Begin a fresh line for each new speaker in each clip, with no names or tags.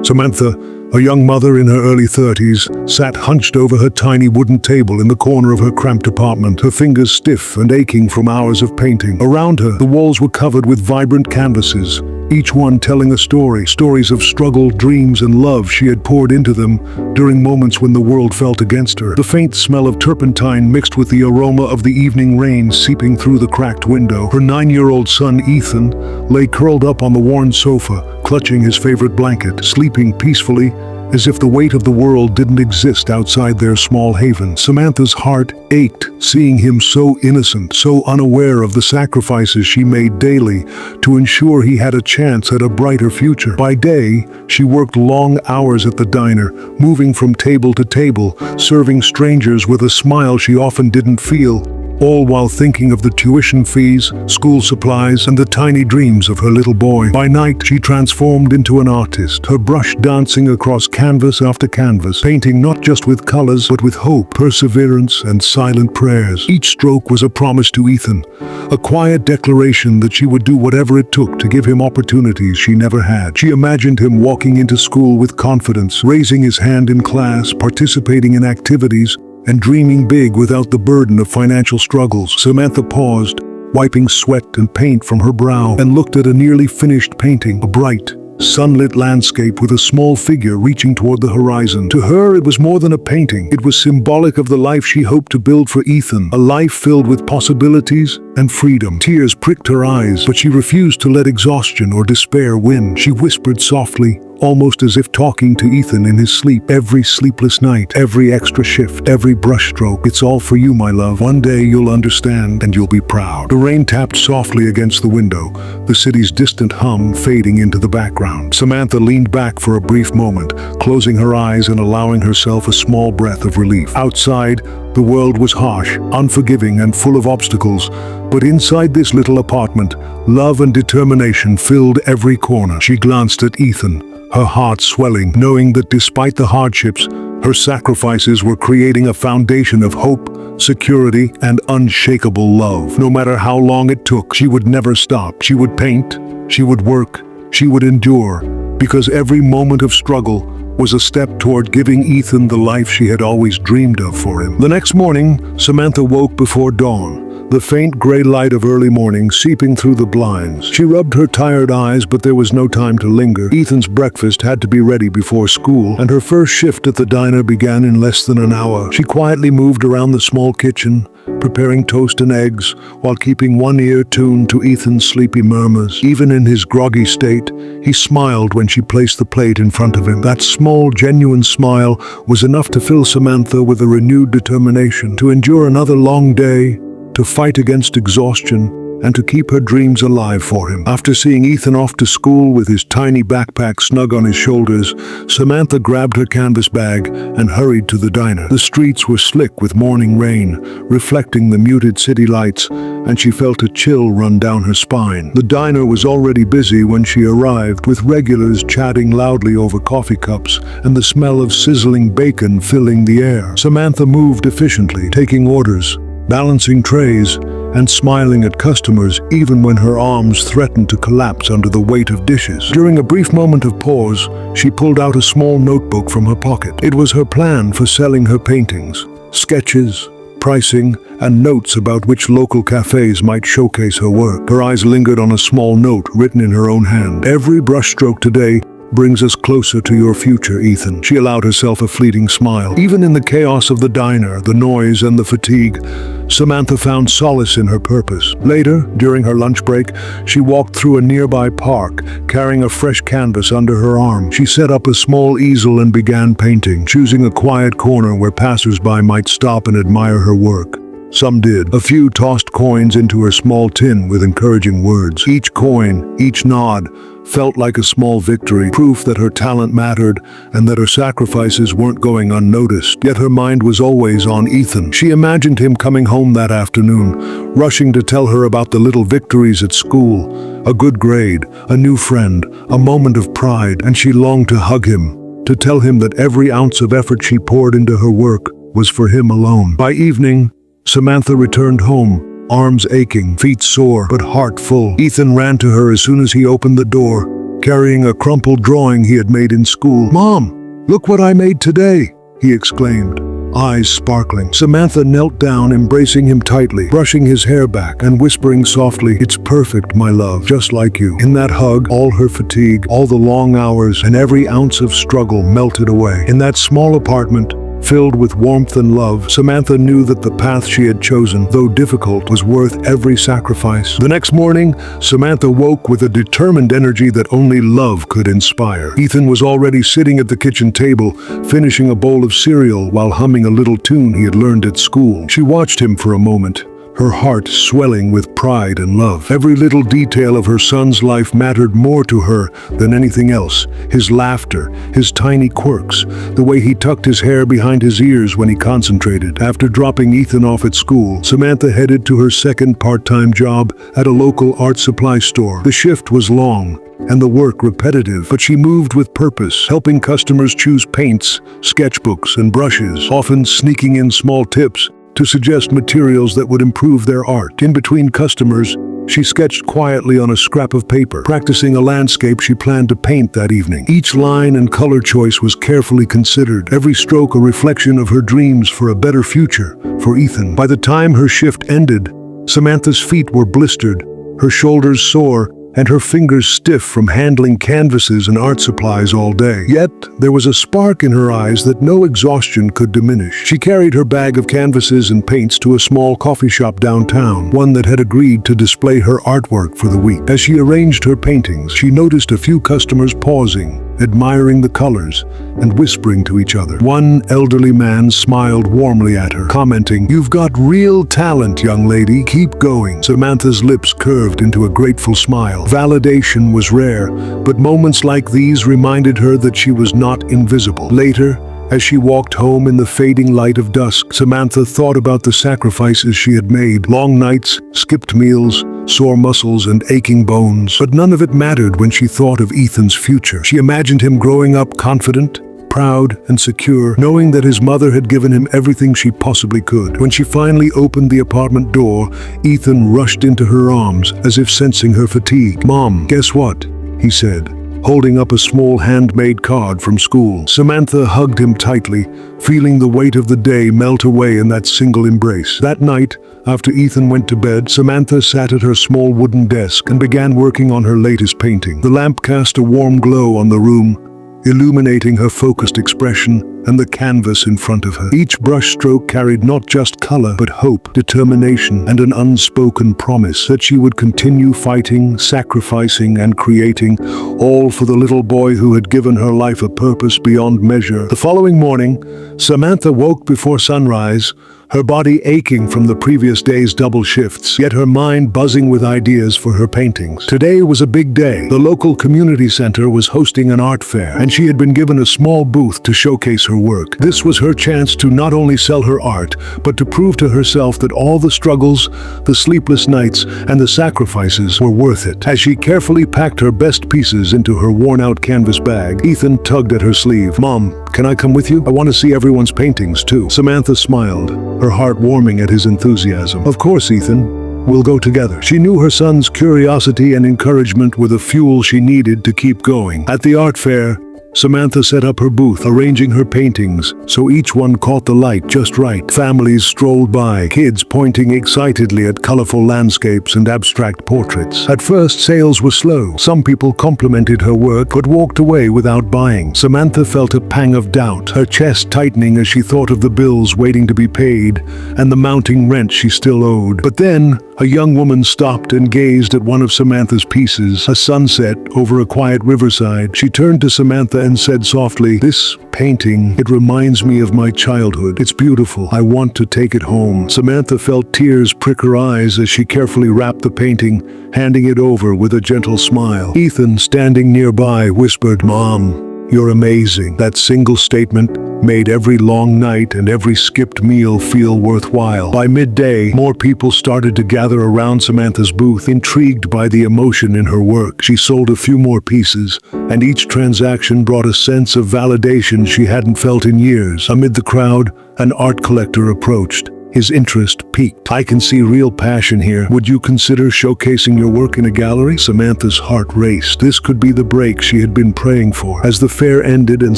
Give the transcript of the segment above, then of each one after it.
Samantha, a young mother in her early 30s, sat hunched over her tiny wooden table in the corner of her cramped apartment, her fingers stiff and aching from hours of painting. Around her, the walls were covered with vibrant canvases, each one telling a story, stories of struggle, dreams, and love she had poured into them during moments when the world felt against her. The faint smell of turpentine mixed with the aroma of the evening rain seeping through the cracked window. Her 9-year-old son, Ethan, lay curled up on the worn sofa, clutching his favorite blanket, sleeping peacefully as if the weight of the world didn't exist outside their small haven. Samantha's heart ached, seeing him so innocent, so unaware of the sacrifices she made daily to ensure he had a chance at a brighter future. By day, she worked long hours at the diner, moving from table to table, serving strangers with a smile she often didn't feel, all while thinking of the tuition fees, school supplies, and the tiny dreams of her little boy. By night, she transformed into an artist, her brush dancing across canvas after canvas, painting not just with colors, but with hope, perseverance, and silent prayers. Each stroke was a promise to Ethan, a quiet declaration that she would do whatever it took to give him opportunities she never had. She imagined him walking into school with confidence, raising his hand in class, participating in activities, and dreaming big without the burden of financial struggles. Samantha paused, wiping sweat and paint from her brow, and looked at a nearly finished painting, a bright, sunlit landscape with a small figure reaching toward the horizon. To her, it was more than a painting. It was symbolic of the life she hoped to build for Ethan, a life filled with possibilities and freedom. Tears pricked her eyes, but she refused to let exhaustion or despair win. She whispered softly, almost as if talking to Ethan in his sleep. Every sleepless night, every extra shift, every brushstroke, it's all for you, my love. One day you'll understand and you'll be proud. The rain tapped softly against the window, the city's distant hum fading into the background. Samantha leaned back for a brief moment, closing her eyes and allowing herself a small breath of relief. Outside, the world was harsh, unforgiving, and full of obstacles, but inside this little apartment, love and determination filled every corner. She glanced at Ethan, her heart swelling, knowing that despite the hardships, her sacrifices were creating a foundation of hope, security, and unshakable love. No matter how long it took, she would never stop. She would paint, she would work, she would endure, because every moment of struggle was a step toward giving Ethan the life she had always dreamed of for him. The next morning, Samantha woke before dawn, the faint gray light of early morning seeping through the blinds. She rubbed her tired eyes, but there was no time to linger. Ethan's breakfast had to be ready before school, and her first shift at the diner began in less than an hour. She quietly moved around the small kitchen, preparing toast and eggs, while keeping one ear tuned to Ethan's sleepy murmurs. Even in his groggy state, he smiled when she placed the plate in front of him. That small, genuine smile was enough to fill Samantha with a renewed determination to endure another long day, to fight against exhaustion, and to keep her dreams alive for him. After seeing Ethan off to school with his tiny backpack snug on his shoulders, Samantha grabbed her canvas bag and hurried to the diner. The streets were slick with morning rain, reflecting the muted city lights, and she felt a chill run down her spine. The diner was already busy when she arrived, with regulars chatting loudly over coffee cups and the smell of sizzling bacon filling the air. Samantha moved efficiently, taking orders, balancing trays, and smiling at customers even when her arms threatened to collapse under the weight of dishes. During a brief moment of pause, she pulled out a small notebook from her pocket. It was her plan for selling her paintings, sketches, pricing, and notes about which local cafes might showcase her work. Her eyes lingered on a small note written in her own hand. Every brushstroke today brings us closer to your future, Ethan. She allowed herself a fleeting smile. Even in the chaos of the diner, the noise and the fatigue, Samantha found solace in her purpose. Later, during her lunch break, she walked through a nearby park, carrying a fresh canvas under her arm. She set up a small easel and began painting, choosing a quiet corner where passers-by might stop and admire her work. Some did. A few tossed coins into her small tin with encouraging words. Each coin, each nod, felt like a small victory, proof that her talent mattered and that her sacrifices weren't going unnoticed. Yet her mind was always on Ethan. She imagined him coming home that afternoon, rushing to tell her about the little victories at school, a good grade, a new friend, a moment of pride, and she longed to hug him, to tell him that every ounce of effort she poured into her work was for him alone. By evening, Samantha returned home, arms aching, feet sore, but heart full. Ethan ran to her as soon as he opened the door, carrying a crumpled drawing he had made in school. "Mom, look what I made today," he exclaimed, eyes sparkling. Samantha knelt down, embracing him tightly, brushing his hair back and whispering softly, "It's perfect, my love, just like you." In that hug, all her fatigue, all the long hours, and every ounce of struggle melted away. In that small apartment, filled with warmth and love, Samantha knew that the path she had chosen, though difficult, was worth every sacrifice. The next morning, Samantha woke with a determined energy that only love could inspire. Ethan was already sitting at the kitchen table, finishing a bowl of cereal while humming a little tune he had learned at school. She watched him for a moment, her heart swelling with pride and love. Every little detail of her son's life mattered more to her than anything else. His laughter, his tiny quirks, the way he tucked his hair behind his ears when he concentrated. After dropping Ethan off at school, Samantha headed to her second part-time job at a local art supply store. The shift was long and the work repetitive, but she moved with purpose, helping customers choose paints, sketchbooks, and brushes, often sneaking in small tips to suggest materials that would improve their art. In between customers, she sketched quietly on a scrap of paper, practicing a landscape she planned to paint that evening. Each line and color choice was carefully considered, every stroke a reflection of her dreams for a better future for Ethan. By the time her shift ended, Samantha's feet were blistered, her shoulders sore, and her fingers stiff from handling canvases and art supplies all day. Yet, there was a spark in her eyes that no exhaustion could diminish. She carried her bag of canvases and paints to a small coffee shop downtown, one that had agreed to display her artwork for the week. As she arranged her paintings, she noticed a few customers pausing, admiring the colors, and whispering to each other. One elderly man smiled warmly at her, commenting, "You've got real talent, young lady. Keep going." Samantha's lips curved into a grateful smile. Validation was rare, but moments like these reminded her that she was not invisible. Later, as she walked home in the fading light of dusk, Samantha thought about the sacrifices she had made. Long nights, skipped meals, sore muscles, and aching bones. But none of it mattered when she thought of Ethan's future. She imagined him growing up confident, proud, and secure, knowing that his mother had given him everything she possibly could. When she finally opened the apartment door, Ethan rushed into her arms, as if sensing her fatigue. "Mom, guess what?" he said, holding up a small handmade card from school. Samantha hugged him tightly, feeling the weight of the day melt away in that single embrace. That night, after Ethan went to bed, Samantha sat at her small wooden desk and began working on her latest painting. The lamp cast a warm glow on the room, illuminating her focused expression and the canvas in front of her. Each brushstroke carried not just color, but hope, determination, and an unspoken promise that she would continue fighting, sacrificing, and creating, all for the little boy who had given her life a purpose beyond measure. The following morning, Samantha woke before sunrise, her body aching from the previous day's double shifts, yet her mind buzzing with ideas for her paintings. Today was a big day. The local community center was hosting an art fair, and she had been given a small booth to showcase her work. This was her chance to not only sell her art, but to prove to herself that all the struggles, the sleepless nights, and the sacrifices were worth it. As she carefully packed her best pieces into her worn-out canvas bag, Ethan tugged at her sleeve. "Mom, can I come with you? I want to see everyone's paintings too." Samantha smiled, her heart warming at his enthusiasm. "Of course, Ethan. We'll go together." She knew her son's curiosity and encouragement were the fuel she needed to keep going. At the art fair, Samantha set up her booth, arranging her paintings so each one caught the light just right. Families strolled by, kids pointing excitedly at colorful landscapes and abstract portraits. At first, sales were slow. Some people complimented her work but walked away without buying. Samantha felt a pang of doubt, her chest tightening as she thought of the bills waiting to be paid and the mounting rent she still owed. But then, a young woman stopped and gazed at one of Samantha's pieces, a sunset over a quiet riverside. She turned to Samantha and said softly, "This painting, it reminds me of my childhood. It's beautiful. I want to take it home." Samantha felt tears prick her eyes as she carefully wrapped the painting, handing it over with a gentle smile. Ethan, standing nearby, whispered, "Mom, you're amazing." That single statement made every long night and every skipped meal feel worthwhile. By midday, more people started to gather around Samantha's booth, intrigued by the emotion in her work. She sold a few more pieces, and each transaction brought a sense of validation she hadn't felt in years. Amid the crowd, an art collector approached. His interest peaked. "I can see real passion here. Would you consider showcasing your work in a gallery?" Samantha's heart raced. This could be the break she had been praying for. As the fair ended and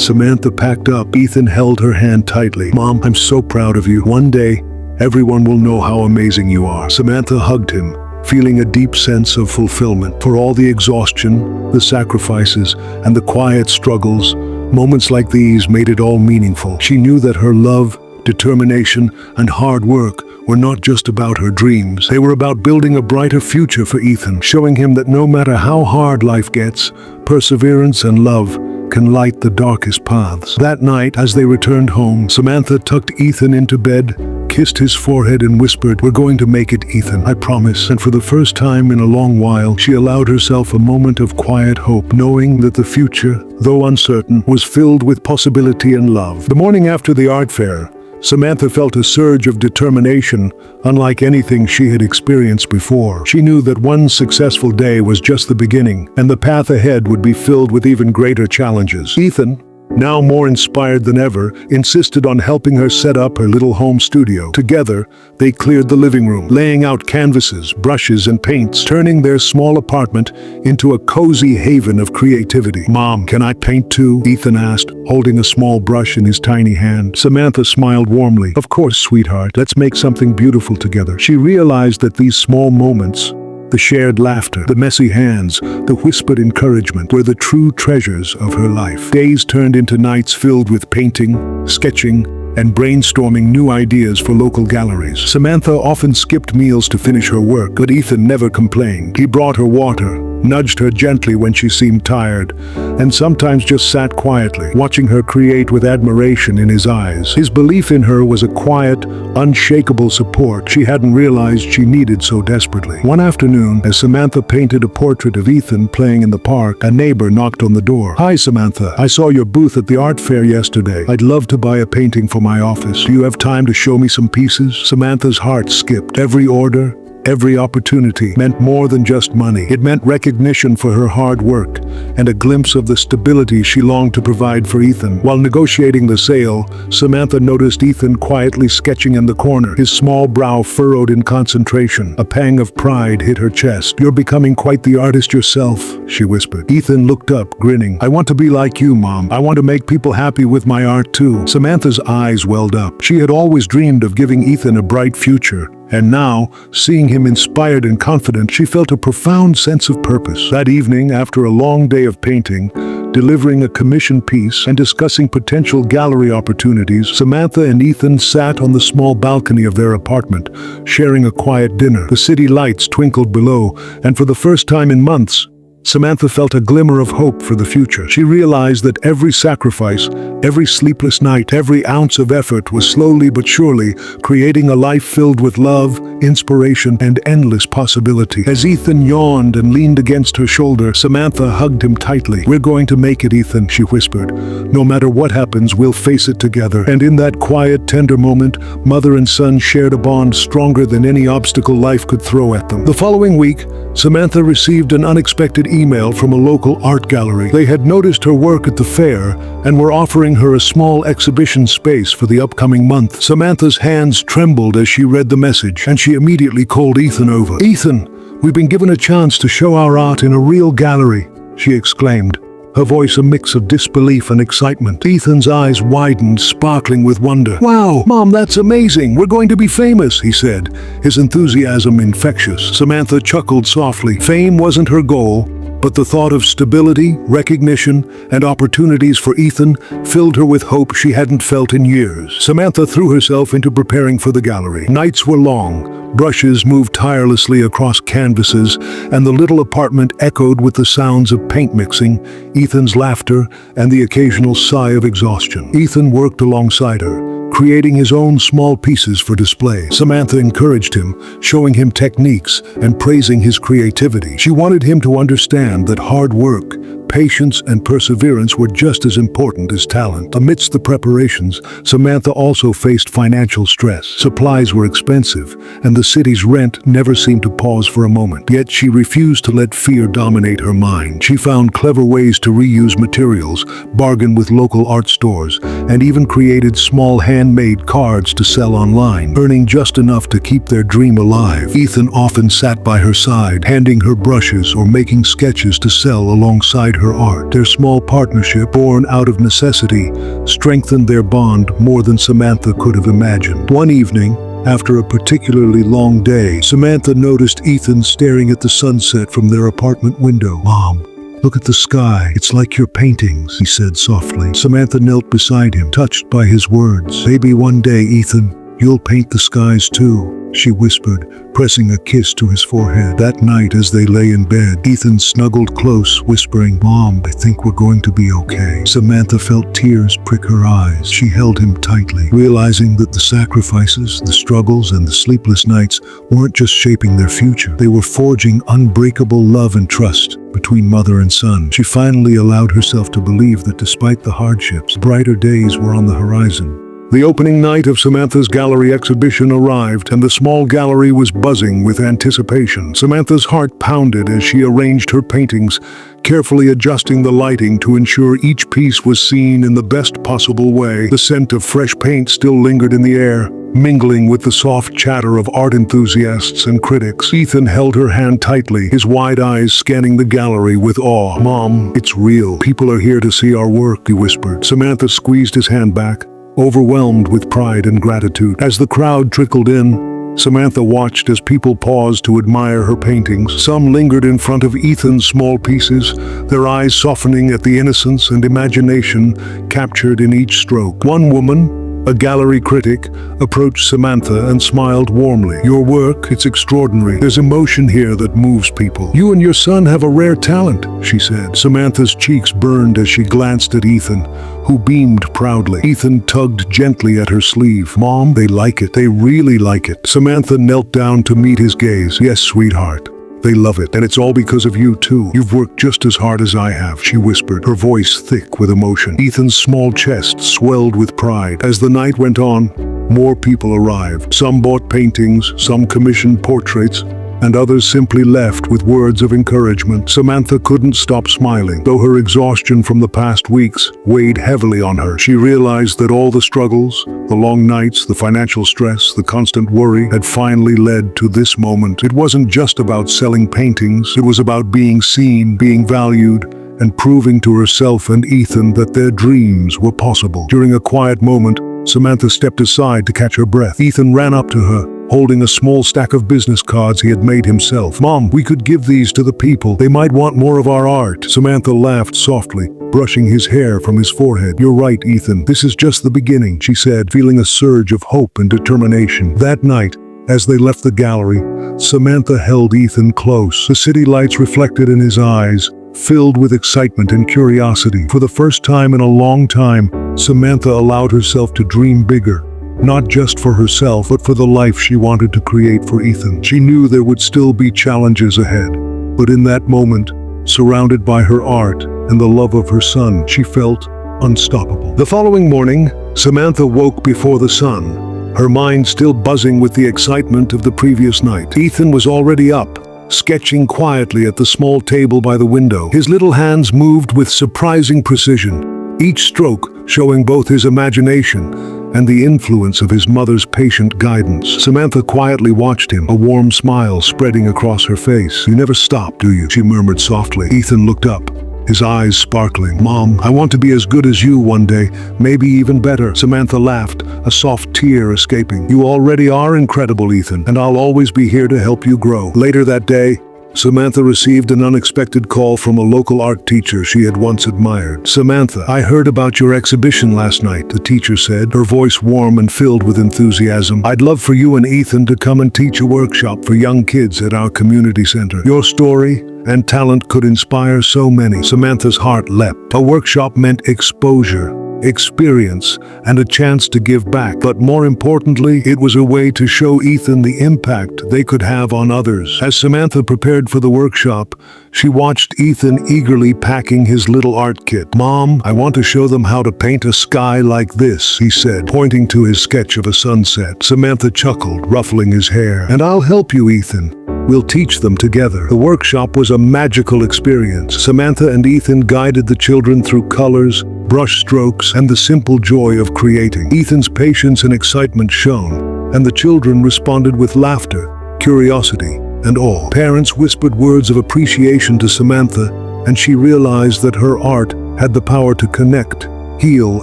Samantha packed up, Ethan held her hand tightly. "Mom, I'm so proud of you. One day, everyone will know how amazing you are." Samantha hugged him, feeling a deep sense of fulfillment. For all the exhaustion, the sacrifices, and the quiet struggles, moments like these made it all meaningful. She knew that her love, determination, and hard work were not just about her dreams. They were about building a brighter future for Ethan, showing him that no matter how hard life gets, perseverance and love can light the darkest paths. That night, as they returned home, Samantha tucked Ethan into bed, kissed his forehead and whispered, "We're going to make it, Ethan, I promise." And for the first time in a long while, she allowed herself a moment of quiet hope, knowing that the future, though uncertain, was filled with possibility and love. The morning after the art fair, Samantha felt a surge of determination, unlike anything she had experienced before. She knew that one successful day was just the beginning, and the path ahead would be filled with even greater challenges. Ethan, now more inspired than ever, insisted on helping her set up her little home studio. Together, they cleared the living room, laying out canvases, brushes, and paints, turning their small apartment into a cozy haven of creativity. "Mom, can I paint too?" Ethan asked, holding a small brush in his tiny hand. Samantha smiled warmly. "Of course, sweetheart. Let's make something beautiful together." She realized that these small moments, the shared laughter, the messy hands, the whispered encouragement, were the true treasures of her life. Days turned into nights filled with painting, sketching, and brainstorming new ideas for local galleries. Samantha often skipped meals to finish her work, but Ethan never complained. He brought her water, nudged her gently when she seemed tired, and sometimes just sat quietly, watching her create with admiration in his eyes. His belief in her was a quiet, unshakable support she hadn't realized she needed so desperately. One afternoon, as Samantha painted a portrait of Ethan playing in the park, a neighbor knocked on the door. "Hi, Samantha. I saw your booth at the art fair yesterday. I'd love to buy a painting for my office. Do you have time to show me some pieces?" Samantha's heart skipped. Every order, every opportunity meant more than just money. It meant recognition for her hard work and a glimpse of the stability she longed to provide for Ethan. While negotiating the sale, Samantha noticed Ethan quietly sketching in the corner, his small brow furrowed in concentration. A pang of pride hit her chest. "You're becoming quite the artist yourself," she whispered. Ethan looked up, grinning. "I want to be like you, Mom. I want to make people happy with my art too." Samantha's eyes welled up. She had always dreamed of giving Ethan a bright future. And now, seeing him inspired and confident, she felt a profound sense of purpose. That evening, after a long day of painting, delivering a commission piece, and discussing potential gallery opportunities, Samantha and Ethan sat on the small balcony of their apartment, sharing a quiet dinner. The city lights twinkled below, and for the first time in months, Samantha felt a glimmer of hope for the future. She realized that every sacrifice, every sleepless night, every ounce of effort was slowly but surely creating a life filled with love, inspiration, and endless possibility. As Ethan yawned and leaned against her shoulder, Samantha hugged him tightly. "We're going to make it, Ethan," she whispered. "No matter what happens, we'll face it together." And in that quiet, tender moment, mother and son shared a bond stronger than any obstacle life could throw at them. The following week, Samantha received an unexpected email from a local art gallery. They had noticed her work at the fair and were offering her a small exhibition space for the upcoming month. Samantha's hands trembled as she read the message, and she immediately called Ethan over. "Ethan, we've been given a chance to show our art in a real gallery," she exclaimed, her voice a mix of disbelief and excitement. Ethan's eyes widened, sparkling with wonder. "Wow, Mom, that's amazing. We're going to be famous," he said, his enthusiasm infectious. Samantha chuckled softly. Fame wasn't her goal, but the thought of stability, recognition, and opportunities for Ethan filled her with hope she hadn't felt in years. Samantha threw herself into preparing for the gallery. Nights were long. Brushes moved tirelessly across canvases, and the little apartment echoed with the sounds of paint mixing, Ethan's laughter, and the occasional sigh of exhaustion. Ethan worked alongside her, creating his own small pieces for display. Samantha encouraged him, showing him techniques and praising his creativity. She wanted him to understand that hard work, patience, and perseverance were just as important as talent. Amidst the preparations, Samantha also faced financial stress. Supplies were expensive, and the city's rent never seemed to pause for a moment. Yet she refused to let fear dominate her mind. She found clever ways to reuse materials, bargain with local art stores, and even created small handmade cards to sell online, earning just enough to keep their dream alive. Ethan often sat by her side, handing her brushes or making sketches to sell alongside her art. Their small partnership, born out of necessity, strengthened their bond more than Samantha could have imagined. One evening, after a particularly long day, Samantha noticed Ethan staring at the sunset from their apartment window. "Mom, look at the sky. It's like your paintings," he said softly. Samantha knelt beside him, touched by his words. "Maybe one day, Ethan, you'll paint the skies too," she whispered, pressing a kiss to his forehead. That night, as they lay in bed, Ethan snuggled close, whispering, "Mom, I think we're going to be okay." Samantha felt tears prick her eyes. She held him tightly, realizing that the sacrifices, the struggles, and the sleepless nights weren't just shaping their future. They were forging unbreakable love and trust between mother and son. She finally allowed herself to believe that despite the hardships, brighter days were on the horizon. The opening night of Samantha's gallery exhibition arrived, and the small gallery was buzzing with anticipation. Samantha's heart pounded as she arranged her paintings, carefully adjusting the lighting to ensure each piece was seen in the best possible way. The scent of fresh paint still lingered in the air, mingling with the soft chatter of art enthusiasts and critics. Ethan held her hand tightly, his wide eyes scanning the gallery with awe. "Mom, it's real. People are here to see our work," he whispered. Samantha squeezed his hand back, overwhelmed with pride and gratitude. As the crowd trickled in, Samantha watched as people paused to admire her paintings. Some lingered in front of Ethan's small pieces, their eyes softening at the innocence and imagination captured in each stroke. One woman, a gallery critic, approached Samantha and smiled warmly. "Your work, it's extraordinary. There's emotion here that moves people. You and your son have a rare talent," she said. Samantha's cheeks burned as she glanced at Ethan, who beamed proudly. Ethan tugged gently at her sleeve. "Mom, they like it. They really like it." Samantha knelt down to meet his gaze. "Yes, sweetheart. They love it, and it's all because of you too. You've worked just as hard as I have," she whispered, her voice thick with emotion. Ethan's small chest swelled with pride. As the night went on, more people arrived. Some bought paintings, some commissioned portraits, and others simply left with words of encouragement. Samantha couldn't stop smiling, though her exhaustion from the past weeks weighed heavily on her. She realized that all the struggles, the long nights, the financial stress, the constant worry had finally led to this moment. It wasn't just about selling paintings, it was about being seen, being valued, and proving to herself and Ethan that their dreams were possible. During a quiet moment, Samantha stepped aside to catch her breath. Ethan ran up to her, holding a small stack of business cards he had made himself. "Mom, we could give these to the people. They might want more of our art." Samantha laughed softly, brushing his hair from his forehead. "You're right, Ethan. This is just the beginning," she said, feeling a surge of hope and determination. That night, as they left the gallery, Samantha held Ethan close. The city lights reflected in his eyes, filled with excitement and curiosity. For the first time in a long time, Samantha allowed herself to dream bigger. Not just for herself, but for the life she wanted to create for Ethan. She knew there would still be challenges ahead, but in that moment, surrounded by her art and the love of her son, she felt unstoppable. The following morning, Samantha woke before the sun, her mind still buzzing with the excitement of the previous night. Ethan was already up, sketching quietly at the small table by the window. His little hands moved with surprising precision, each stroke showing both his imagination and the influence of his mother's patient guidance. Samantha quietly watched him, a warm smile spreading across her face. "You never stop, do you?" she murmured softly. Ethan looked up, his eyes sparkling. "Mom, I want to be as good as you one day, maybe even better." Samantha laughed, a soft tear escaping. "You already are incredible, Ethan, and I'll always be here to help you grow." Later that day, Samantha received an unexpected call from a local art teacher she had once admired. "Samantha, I heard about your exhibition last night," the teacher said, her voice warm and filled with enthusiasm. "I'd love for you and Ethan to come and teach a workshop for young kids at our community center. Your story and talent could inspire so many." Samantha's heart leapt. A workshop meant exposure, experience, and a chance to give back. But more importantly, it was a way to show Ethan the impact they could have on others. As Samantha prepared for the workshop, she watched Ethan eagerly packing his little art kit. "Mom, I want to show them how to paint a sky like this," he said, pointing to his sketch of a sunset. Samantha chuckled, ruffling his hair. "And I'll help you, Ethan. We'll teach them together." The workshop was a magical experience. Samantha and Ethan guided the children through colors, brush strokes, and the simple joy of creating. Ethan's patience and excitement shone, and the children responded with laughter, curiosity, and awe. Parents whispered words of appreciation to Samantha, and she realized that her art had the power to connect, heal,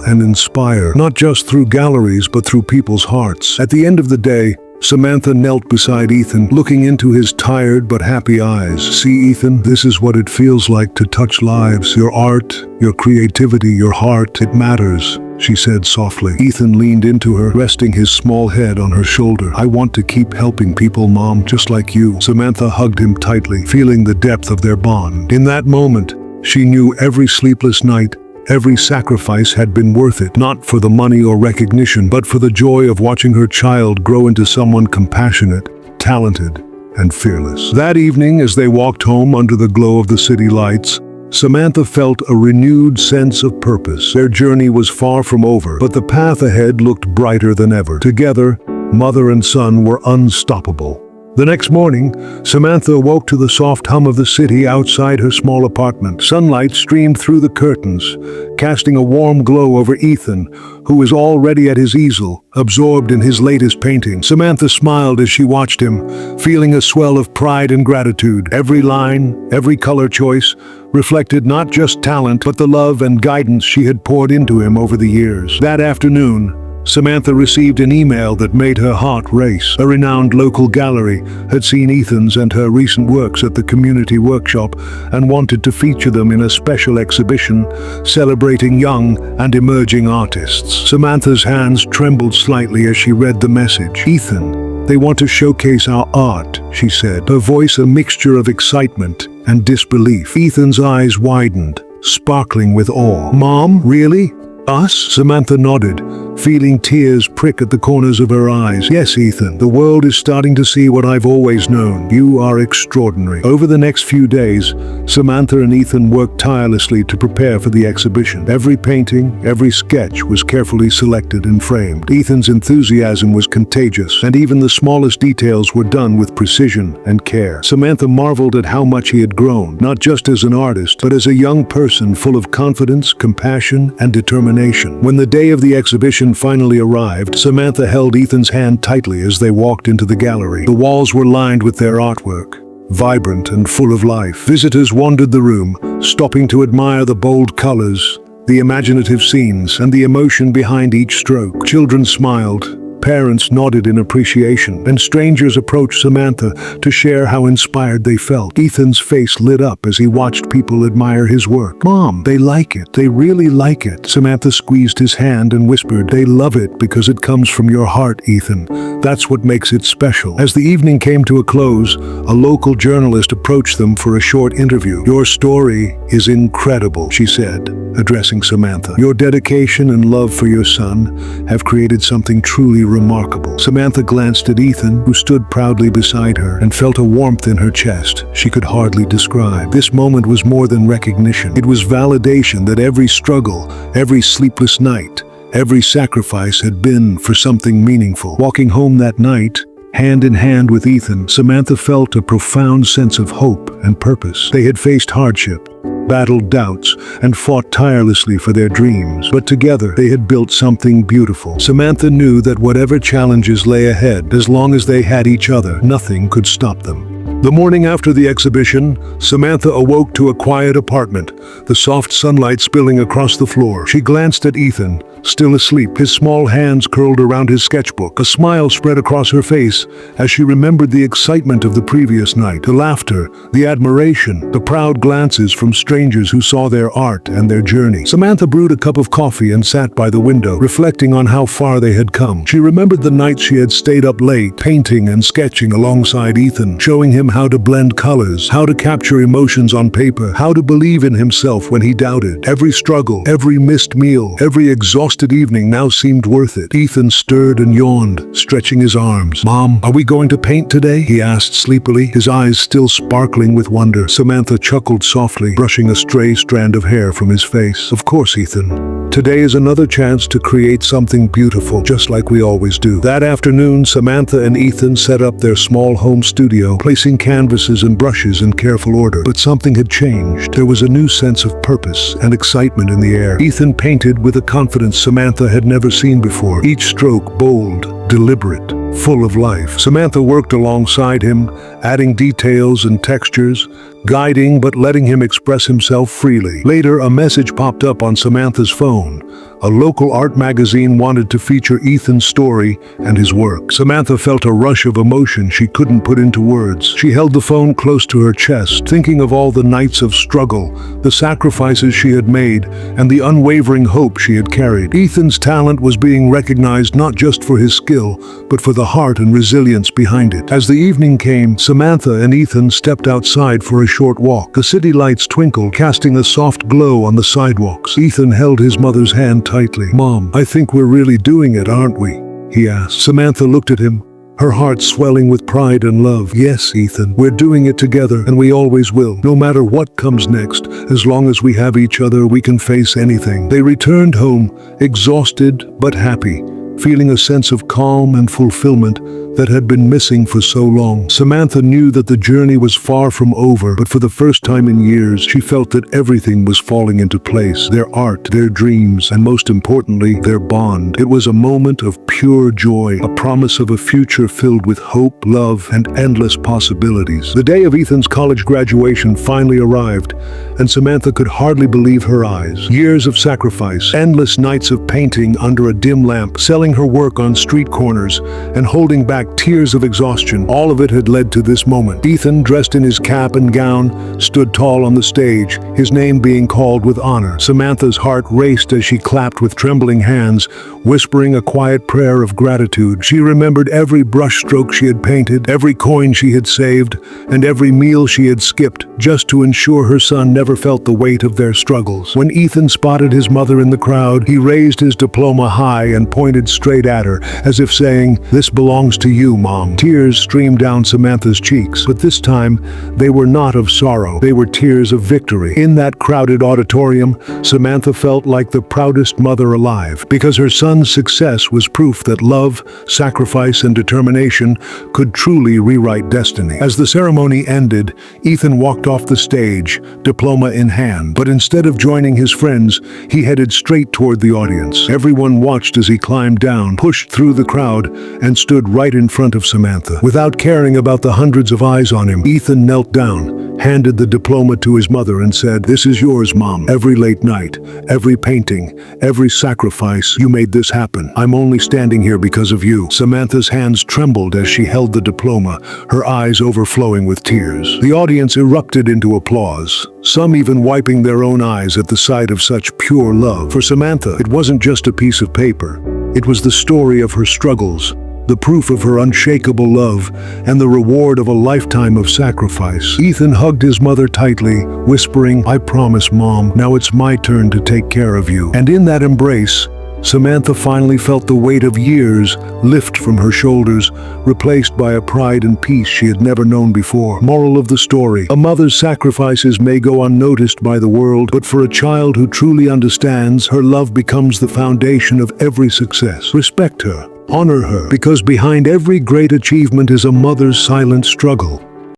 and inspire, not just through galleries but through people's hearts. At the end of the day, Samantha knelt beside Ethan, looking into his tired but happy eyes. "See, Ethan, this is what it feels like to touch lives. Your art, your creativity, your heart, it matters," she said softly. Ethan leaned into her, resting his small head on her shoulder. "I want to keep helping people, Mom, just like you." Samantha hugged him tightly, feeling the depth of their bond. In that moment, she knew every sleepless night, every sacrifice had been worth it, not for the money or recognition, but for the joy of watching her child grow into someone compassionate, talented, and fearless. That evening, as they walked home under the glow of the city lights, Samantha felt a renewed sense of purpose. Their journey was far from over, but the path ahead looked brighter than ever. Together, mother and son were unstoppable. The next morning, Samantha awoke to the soft hum of the city outside her small apartment. Sunlight streamed through the curtains, casting a warm glow over Ethan, who was already at his easel, absorbed in his latest painting. Samantha smiled as she watched him, feeling a swell of pride and gratitude. Every line, every color choice, reflected not just talent, but the love and guidance she had poured into him over the years. That afternoon, Samantha received an email that made her heart race. A renowned local gallery had seen Ethan's and her recent works at the community workshop and wanted to feature them in a special exhibition celebrating young and emerging artists. Samantha's hands trembled slightly as she read the message. "Ethan, they want to showcase our art," she said, her voice a mixture of excitement and disbelief. Ethan's eyes widened, sparkling with awe. "Mom, really? Us?" Samantha nodded, feeling tears prick at the corners of her eyes. "Yes, Ethan, the world is starting to see what I've always known. You are extraordinary." Over the next few days, Samantha and Ethan worked tirelessly to prepare for the exhibition. Every painting, every sketch was carefully selected and framed. Ethan's enthusiasm was contagious, and even the smallest details were done with precision and care. Samantha marveled at how much he had grown, not just as an artist, but as a young person full of confidence, compassion, and determination. When the day of the exhibition finally arrived, Samantha held Ethan's hand tightly as they walked into the gallery. The walls were lined with their artwork, vibrant and full of life. Visitors wandered the room, stopping to admire the bold colors, the imaginative scenes, and the emotion behind each stroke. Children smiled, parents nodded in appreciation, and strangers approached Samantha to share how inspired they felt. Ethan's face lit up as he watched people admire his work. "Mom, they like it. They really like it." Samantha squeezed his hand and whispered, "They love it because it comes from your heart, Ethan. That's what makes it special." As the evening came to a close, a local journalist approached them for a short interview. "Your story is incredible," she said, addressing Samantha. "Your dedication and love for your son have created something truly remarkable." Samantha glanced at Ethan, who stood proudly beside her, and felt a warmth in her chest she could hardly describe. This moment was more than recognition. It was validation that every struggle, every sleepless night, every sacrifice had been for something meaningful. Walking home that night, hand in hand with Ethan, Samantha felt a profound sense of hope and purpose. They had faced hardship, battled doubts, and fought tirelessly for their dreams. But together, they had built something beautiful. Samantha knew that whatever challenges lay ahead, as long as they had each other, nothing could stop them. The morning after the exhibition, Samantha awoke to a quiet apartment, the soft sunlight spilling across the floor. She glanced at Ethan, still asleep, his small hands curled around his sketchbook. A smile spread across her face as she remembered the excitement of the previous night, the laughter, the admiration, the proud glances from strangers who saw their art and their journey. Samantha brewed a cup of coffee and sat by the window, reflecting on how far they had come. She remembered the nights she had stayed up late, painting and sketching alongside Ethan, showing him how to blend colors, how to capture emotions on paper, how to believe in himself when he doubted. Every struggle, every missed meal, every exhausted evening now seemed worth it. Ethan stirred and yawned, stretching his arms. "Mom, are we going to paint today?" he asked sleepily, his eyes still sparkling with wonder. Samantha chuckled softly, brushing a stray strand of hair from his face. "Of course, Ethan. Today is another chance to create something beautiful, just like we always do. That afternoon, Samantha and Ethan set up their small home studio, placing canvases and brushes in careful order. But something had changed. There was a new sense of purpose and excitement in the air. Ethan painted with a confidence Samantha had never seen before, each stroke bold, deliberate, full of life. Samantha worked alongside him, adding details and textures, guiding but letting him express himself freely. Later, a message popped up on Samantha's phone. A local art magazine wanted to feature Ethan's story and his work. Samantha felt a rush of emotion she couldn't put into words. She held the phone close to her chest, thinking of all the nights of struggle, the sacrifices she had made, and the unwavering hope she had carried. Ethan's talent was being recognized not just for his skill, but for the heart and resilience behind it. As the evening came, Samantha and Ethan stepped outside for a short walk. The city lights twinkled, casting a soft glow on the sidewalks. Ethan held his mother's hand tightly. "Mom, I think we're really doing it, aren't we?" he asked. Samantha looked at him, her heart swelling with pride and love. "Yes, Ethan, we're doing it together, and we always will. No matter what comes next, as long as we have each other, we can face anything." They returned home, exhausted but happy, feeling a sense of calm and fulfillment that had been missing for so long. Samantha knew that the journey was far from over, but for the first time in years, she felt that everything was falling into place. Their art, their dreams, and most importantly, their bond. It was a moment of pure joy, a promise of a future filled with hope, love, and endless possibilities. The day of Ethan's college graduation finally arrived, and Samantha could hardly believe her eyes. Years of sacrifice, endless nights of painting under a dim lamp, selling her work on street corners, and holding back tears of exhaustion. All of it had led to this moment. Ethan, dressed in his cap and gown, stood tall on the stage, his name being called with honor. Samantha's heart raced as she clapped with trembling hands, whispering a quiet prayer of gratitude. She remembered every brushstroke she had painted, every coin she had saved, and every meal she had skipped, just to ensure her son never felt the weight of their struggles. When Ethan spotted his mother in the crowd, he raised his diploma high and pointed straight at her, as if saying, "This belongs to you, Mom." Tears streamed down Samantha's cheeks, but this time they were not of sorrow. They were tears of victory. In that crowded auditorium, Samantha felt like the proudest mother alive, because her son's success was proof that love, sacrifice, and determination could truly rewrite destiny. As the ceremony ended, Ethan walked off the stage, diploma in hand, but instead of joining his friends, he headed straight toward the audience. Everyone watched as he climbed down, pushed through the crowd, and stood right in front of Samantha. Without caring about the hundreds of eyes on him, Ethan knelt down, handed the diploma to his mother and said, "This is yours, Mom. Every late night, every painting, every sacrifice, you made this happen. I'm only standing here because of you." Samantha's hands trembled as she held the diploma, her eyes overflowing with tears. The audience erupted into applause, some even wiping their own eyes at the sight of such pure love. For Samantha, it wasn't just a piece of paper. It was the story of her struggles, the proof of her unshakable love, and the reward of a lifetime of sacrifice. Ethan hugged his mother tightly, whispering, "I promise, Mom, now it's my turn to take care of you." And in that embrace, Samantha finally felt the weight of years lift from her shoulders, replaced by a pride and peace she had never known before. Moral of the story: a mother's sacrifices may go unnoticed by the world, but for a child who truly understands, her love becomes the foundation of every success. Respect her. Honor her, because behind every great achievement is a mother's silent struggle.